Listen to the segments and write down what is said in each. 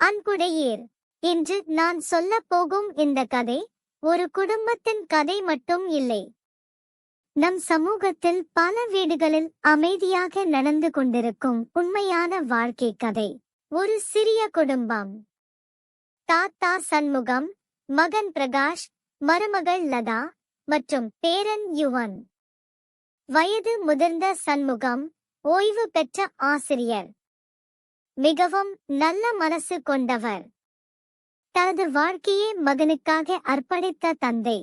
அன்புடையீர், இன்று நான் சொல்லப் போகும் இந்த கதை ஒரு குடும்பத்தின் கதை மட்டும் இல்லை. நம் சமூகத்தில் பல வீடுகளில் அமைதியாக நடந்து கொண்டிருக்கும் உண்மையான வாழ்க்கை கதை. ஒரு சிறிய குடும்பம். தாத்தா சண்முகம், மகன் பிரகாஷ், மருமகள் லதா மற்றும் பேரன் யுவன். வயது முதிர்ந்த சண்முகம் ஓய்வு பெற்ற ஆசிரியர். மிகவும் நல்ல மனசு கொண்டவர். தனது வாழ்க்கையை மகனுக்காக அர்ப்பணித்த தந்தை.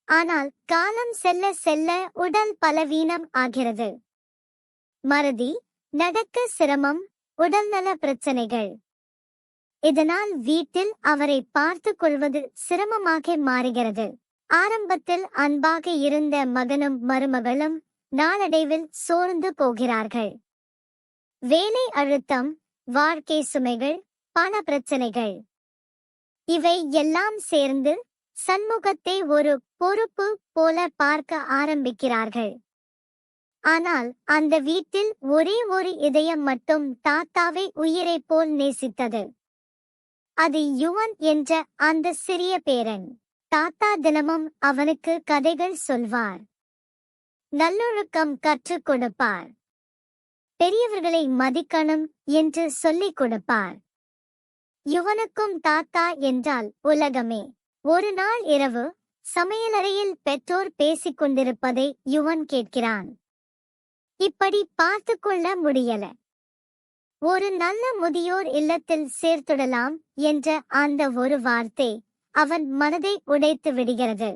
ஆனால் காலம் செல்ல செல்ல உடல் பலவீனம் ஆகிறது. மறதி, நடக்க சிரமம், உடல்நல பிரச்சனைகள். இதனால் வீட்டில் அவரை பார்த்து கொள்வது சிரமமாக மாறுகிறது. ஆரம்பத்தில் அன்பாக இருந்த மகனும் மருமகளும் நாளடைவில் சோர்ந்து போகிறார்கள். வேலை அழுத்தம், வாழ்க்கை சுமைகள், பண பிரச்சனைகள், இவை எல்லாம் சேர்ந்து சண்முகத்தை ஒரு பொறுப்பு போல பார்க்க ஆரம்பிக்கிறார்கள். ஆனால் அந்த வீட்டில் ஒரே ஒரு இதயம் மட்டும் தாத்தாவை உயிரை போல் நேசித்தது. அது யுவன் என்ற அந்த சிறிய பேரன். தாத்தா தினமும் அவனுக்கு கதைகள் சொல்வார். நல்லொழுக்கம் கற்றுக் கொடுப்பார். பெரியவர்களை மதிக்கணும் என்று சொல்லிக் கொடுப்பார். யுவனுக்கும் தாத்தா என்றால் உலகமே. ஒரு நாள் இரவு சமையலறையில் பெற்றோர் பேசிக் கொண்டிருப்பதை யுவன் கேட்கிறான். இப்படி பார்த்து கொள்ள முடியல. ஒரு நல்ல முதியோர் இல்லத்தில் சேர்த்துடலாம் என்ற அந்த ஒரு வார்த்தை அவன் மனதை உடைத்து விடுகிறது.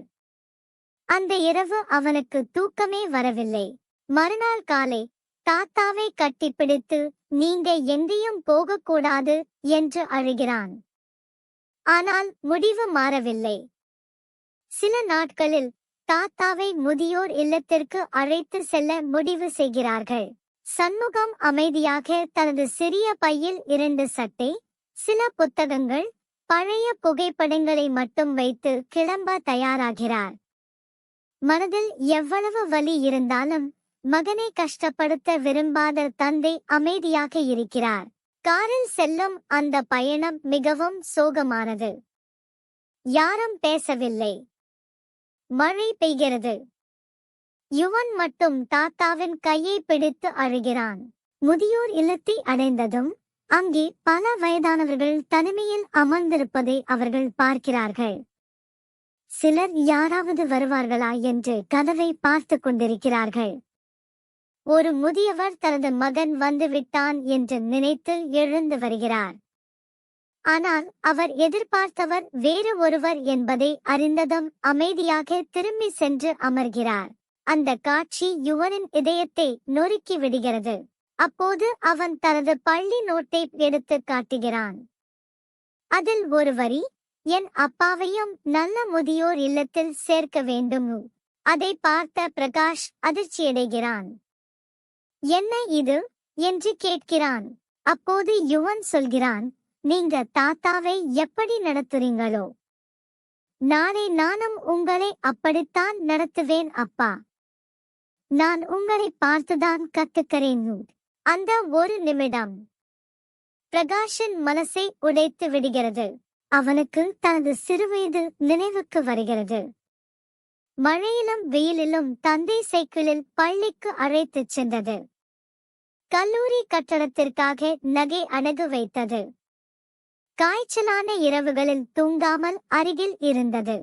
அந்த இரவு அவனுக்கு தூக்கமே வரவில்லை. மறுநாள் காலை தாத்தாவை கட்டிப்பிடித்து நீங்க எங்கேயும் போகக்கூடாது என்று அழுகிறான். ஆனால் முடிவு மாறவில்லை. சில நாட்களில் தாத்தாவை முதியோர் இல்லத்திற்கு அழைத்து செல்ல முடிவு செய்கிறார்கள். சண்முகம் அமைதியாக தனது சிறிய பையில் 2 சட்டை, சில புத்தகங்கள், பழைய புகைப்படங்களை மட்டும் வைத்து கிளம்ப தயாராகிறார். மனதில் எவ்வளவு வலி இருந்தாலும் மகனை கஷ்டப்படுத்த விரும்பாத தந்தை அமைதியாக இருக்கிறார். காரில் செல்லும் அந்த பயணம் மிகவும் சோகமானது. யாரும் பேசவில்லை. மழை பெய்கிறது. யுவன் மட்டும் தாத்தாவின் கையை பிடித்து அழுகிறான். முதியோர் இல்லத்தை அடைந்ததும் அங்கே பல வயதானவர்கள் தனிமையில் அமர்ந்திருப்பதை அவர்கள் பார்க்கிறார்கள். சிலர் யாராவது வருவார்களா என்று கதவை பார்த்து கொண்டிருக்கிறார்கள். ஒரு முதியவர் தனது மகன் வந்துவிட்டான் என்று நினைத்து எழுந்து வருகிறார். ஆனால் அவர் எதிர்பார்த்தவர் வேறு ஒருவர் என்பதை அறிந்ததும் அமைதியாக திரும்பி சென்று அமர்கிறார். அந்த காட்சி யுவனின் இதயத்தை நொறுக்கி விடுகிறது. அப்போது அவன் தனது பள்ளி நோட்டை எடுத்து காட்டுகிறான். அதில் ஒரு வரி, என் அப்பாவையும் நல்ல முதியோர் இல்லத்தில் சேர்க்க வேண்டும். அதை பார்த்த பிரகாஷ் அதிர்ச்சியடைகிறான். என்ன இது என்று கேட்கிறான். அப்போது யுவன் சொல்கிறான், நீங்க தாத்தாவை எப்படி நடத்துறீங்களோ நாளை நானும் உங்களை அப்படித்தான் நடத்துவேன் அப்பா. நான் உங்களை பார்த்துதான் கத்துக்கிறேன். அந்த ஒரு நிமிடம் பிரகாஷின் மனசை உடைத்து விடுகிறது. அவனுக்கு தனது சிறுவயது நினைவுக்கு வருகிறது. மழையிலும் வெயிலிலும் தந்தை சைக்கிளில் பள்ளிக்கு அழைத்துச் சென்றது. கல்லூரி கட்டடத்திற்காக நகை அடகு வைத்தது. காய்ச்சலான இரவுகளில் தூங்காமல் அருகில் இருந்தது.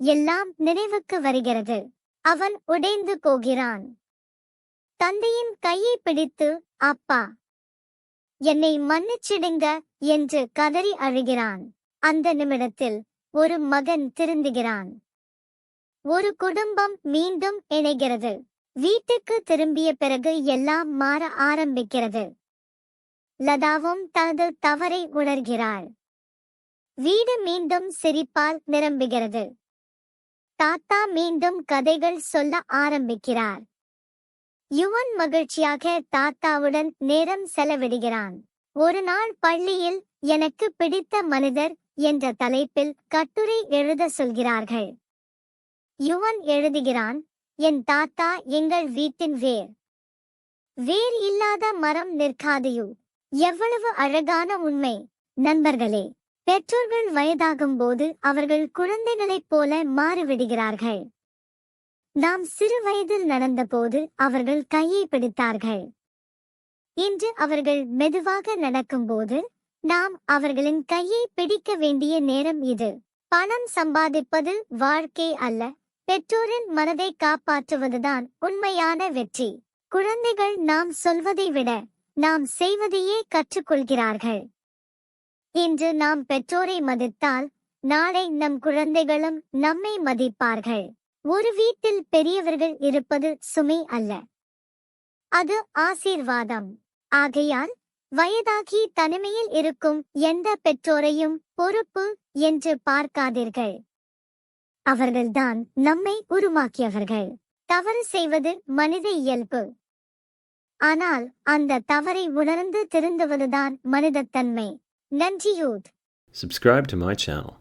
எல்லாம் நினைவுக்கு வருகிறது. அவன் உடைந்து போகிறான். தந்தையின் கையை பிடித்து, அப்பா, என்னை மன்னிச்சிடுங்க என்று கதறி அழுகிறான். அந்த நிமிடத்தில் ஒரு மகன் திருந்துகிறான். ஒரு குடும்பம் மீண்டும் இணைகிறது. வீட்டுக்கு திரும்பிய பிறகு எல்லாம் மாற ஆரம்பிக்கிறது. லதாவும் தனது தவறை உணர்கிறாள். வீடு மீண்டும் சிரிப்பால் நிரம்புகிறது. தாத்தா மீண்டும் கதைகள் சொல்ல ஆரம்பிக்கிறார். யுவன் மகிழ்ச்சியாக தாத்தாவுடன் நேரம் செலவிடுகிறான். ஒரு நாள் பள்ளியில் எனக்கு பிடித்த மனிதர் என்ற தலைப்பில் கட்டுரை எழுத சொல்கிறார்கள். யுவன் எழுதுகிறான், என் தாத்தா எங்கள் வீட்டின் வேர். வேர் இல்லாத மரம் நிற்காதையோ. எவ்வளவு அழகான உண்மை! நண்பர்களே, பெற்றோர்கள் வயதாகும் போது அவர்கள் குழந்தைகளைப் போல மாறிவிடுகிறார்கள். நாம் சிறு வயதில் நடந்தபோது அவர்கள் கையை பிடித்தார்கள். இன்று அவர்கள் மெதுவாக நடக்கும்போது நாம் அவர்களின் கையை பிடிக்க வேண்டிய நேரம் இது. பணம் சம்பாதிப்பது வாழ்க்கை அல்ல, பெற்றோரின் மனதை காப்பாற்றுவதுதான் உண்மையான வெற்றி. குழந்தைகள் நாம் சொல்வதை விட நாம் செய்வதையே கற்றுக்கொள்கிறார்கள். இன்று நாம் பெற்றோரை மதித்தால் நாளை நம் குழந்தைகளும் நம்மை மதிப்பார்கள். ஒரு வீட்டில் பெரியவர்கள் இருப்பது சுமை அல்ல, அது ஆசீர்வாதம். ஆகையால் வயதாகி தனிமையில் இருக்கும் எந்த பெற்றோரையும் பொறுப்பு என்று பார்க்காதீர்கள். அவர்கள்தான் நம்மை உருவாக்கியவர்கள். தவறு செய்வது மனித இயல்பு. ஆனால் அந்த தவறை உணர்ந்து திருந்துவதுதான் மனிதத்தன்மை. நன்றியூத். Subscribe to my channel.